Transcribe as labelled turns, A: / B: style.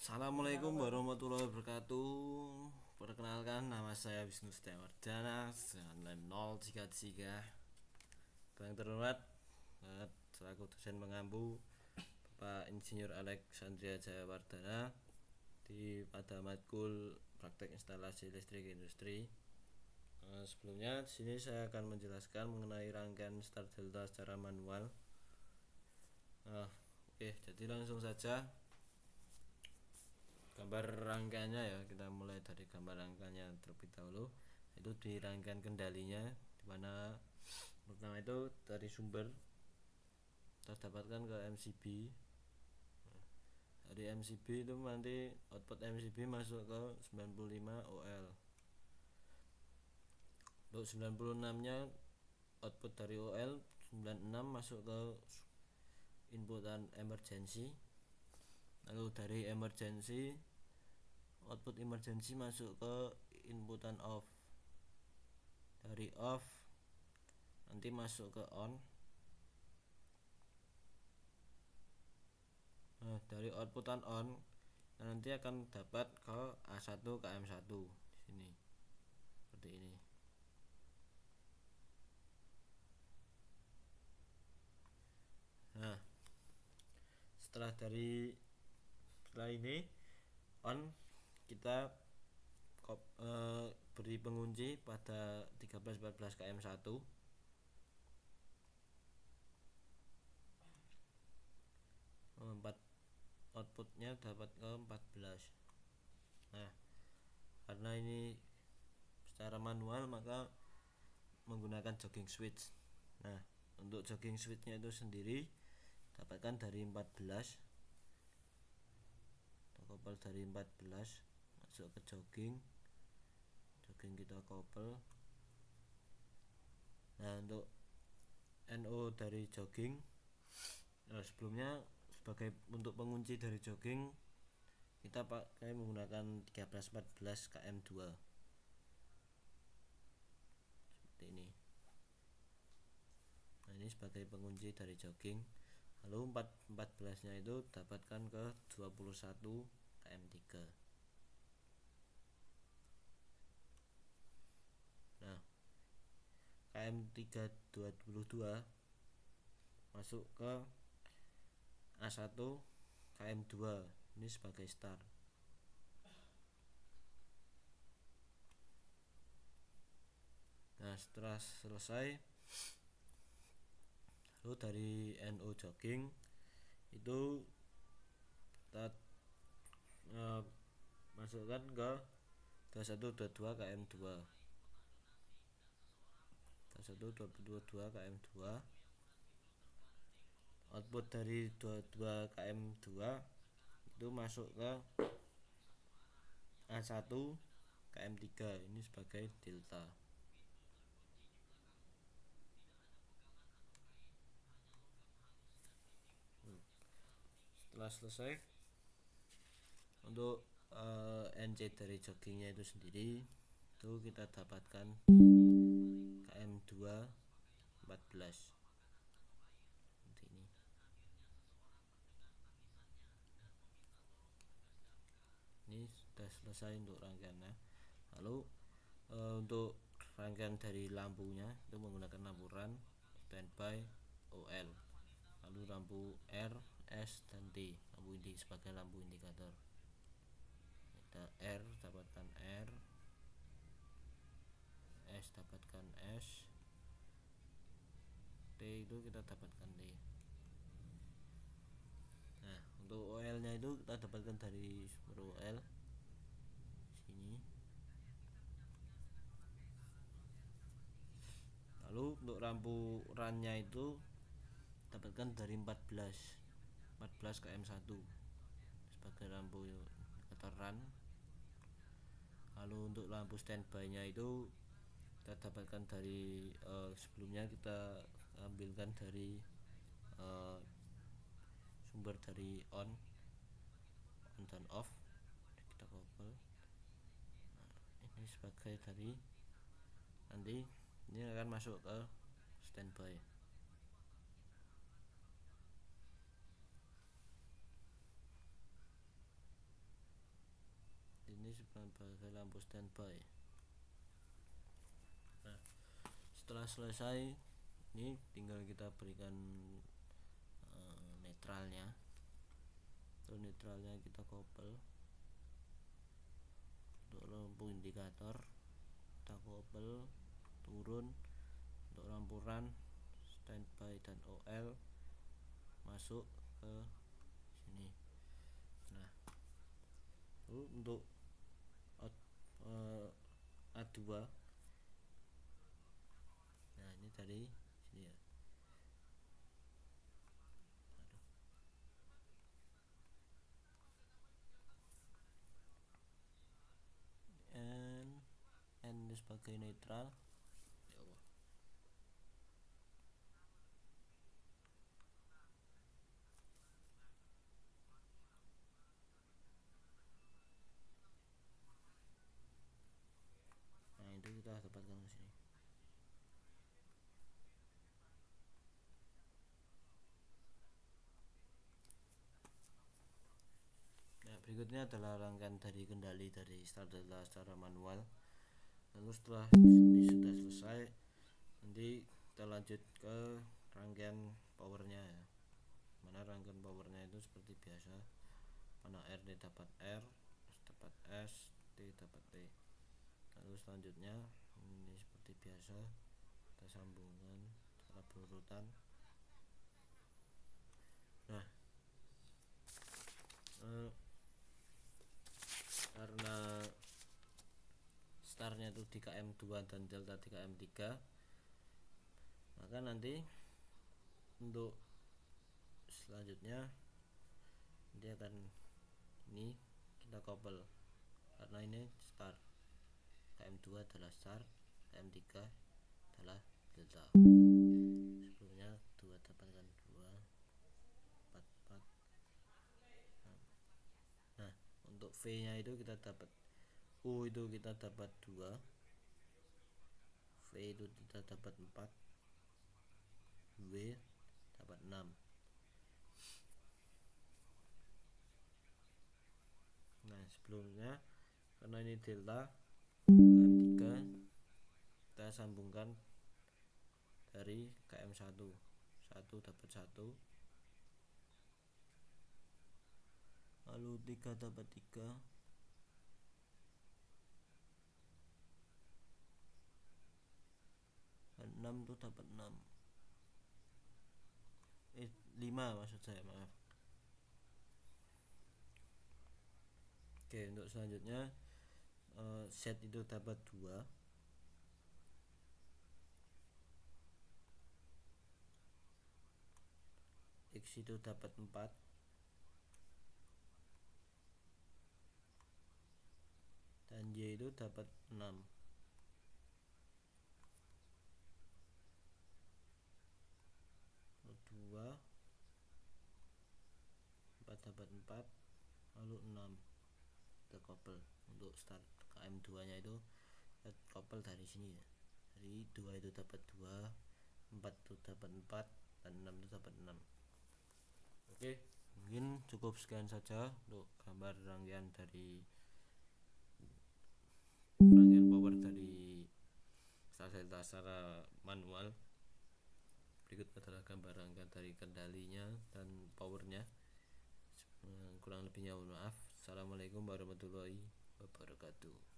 A: Assalamualaikum warahmatullahi wabarakatuh. Perkenalkan, nama saya Wisnu Setiawardana dengan 033. Yang terhormat, selaku dosen pengampu Bapak Insinyur Alexandria Jayawardana pada matkul praktek instalasi listrik industri. Sebelumnya di sini saya akan menjelaskan mengenai rangkaian start delta secara manual. Jadi langsung saja gambar rangkaiannya ya. Kita mulai dari gambar rangkaiannya terlebih dahulu. Itu di rangkaian kendalinya, dimana pertama itu dari sumber kita dapatkan ke MCB. Dari MCB itu nanti output MCB masuk ke 95 OL. Untuk 96 nya output dari OL 96 masuk ke inputan emergency. Lalu dari emergency, output emergency masuk ke inputan off. Dari off nanti masuk ke on. Dari outputan on nanti akan dapat ke A1 ke M1 di sini. Seperti ini. Setelah ini on, kita beri pengunci pada 1314 KM1. Outputnya dapat ke 14. Karena ini secara manual maka menggunakan jogging switch. Untuk jogging switchnya itu sendiri dapatkan dari 14, kita couple dari 14 masuk ke jogging kita couple. Untuk NO dari jogging, sebelumnya untuk pengunci dari jogging kita pakai menggunakan 1314 KM2 seperti ini. Ini sebagai pengunci dari jogging. Lalu 14 nya itu dapatkan ke 21 KM3. KM3 22 masuk ke A1 KM2, ini sebagai start. Setelah selesai, lalu dari NO jogging itu kita masukkan ke 2122 KM2. 2122 KM2. Output dari 22 KM2 itu masuk ke A1 KM3, ini sebagai delta. Setelah selesai, untuk NC dari joggingnya itu sendiri itu kita dapatkan KM2 14 seperti ini. Ini sudah selesai untuk rangkaiannya. Lalu untuk rangkaian dari lampunya itu menggunakan lampu run, standby, OL. Lalu lampu R, S, dan T, lampu inti sebagai lampu indikator. Kita R dapatkan R, S dapatkan S, T itu kita dapatkan T. Untuk OL nya itu kita dapatkan dari sumber OL sini. Lalu untuk lampu run nya itu dapatkan dari 14 KM1 sebagai lampu indikator run. Lalu untuk lampu standby nya itu kita dapatkan dari sebelumnya kita ambilkan dari sumber dari on dan off, kita couple. Ini sebagai dari nanti ini akan masuk ke standby. sebagai lampu standby. Nah, setelah selesai ini tinggal kita berikan netralnya. Untuk netralnya kita couple. Untuk lampu indikator kita couple turun. Untuk lampu run, standby dan OL masuk ke sini. Nah, lalu untuk A2, nah ini dari sini ya. N sebagai netral. Ya Allah. Nah, itu kita dapatkan di sini. Nah, berikutnya adalah rangkaian dari kendali dari start delta secara manual. Lalu setelah ini sudah selesai, nanti kita lanjut ke rangkaian powernya ya. Mana rangkaian powernya itu seperti biasa, mana RD dapat R, S dapat S, T dapat T. Lalu selanjutnya ini seperti biasa kita sambungkan secara berurutan. Nah, karena startnya itu di KM2 dan delta di KM3, maka nanti untuk selanjutnya dia akan ini kita couple, karena ini start, KM2 adalah start, KM3 adalah delta. Sebelumnya 2 dapatkan 2 4 4. Nah, untuk V nya itu kita dapat U itu kita dapat 2, V itu kita dapat 4, W dapat 6. Nah, sebelumnya karena ini delta KM3 kita sambungkan dari KM1, 1 dapat 1, lalu 3 dapat 3, 6 tuh dapat 6, 5 maksud saya, maaf. Oke, untuk selanjutnya Z itu dapat 2, X itu dapat 4, dan Y itu dapat 6. 2, 4 dapat 4, lalu 6 kita couple. Untuk start KM2 nya itu kita couple dari sini ya. Dari 2 itu dapat 2, 4 itu dapat 4, dan 6 itu dapat 6. Oke, mungkin cukup sekian saja untuk gambar rangkaian power dari start delta secara manual. Berikut adalah gambar rangkaian dari kendalinya dan powernya. Kurang lebihnya mohon maaf. Assalamualaikum warahmatullahi wabarakatuh.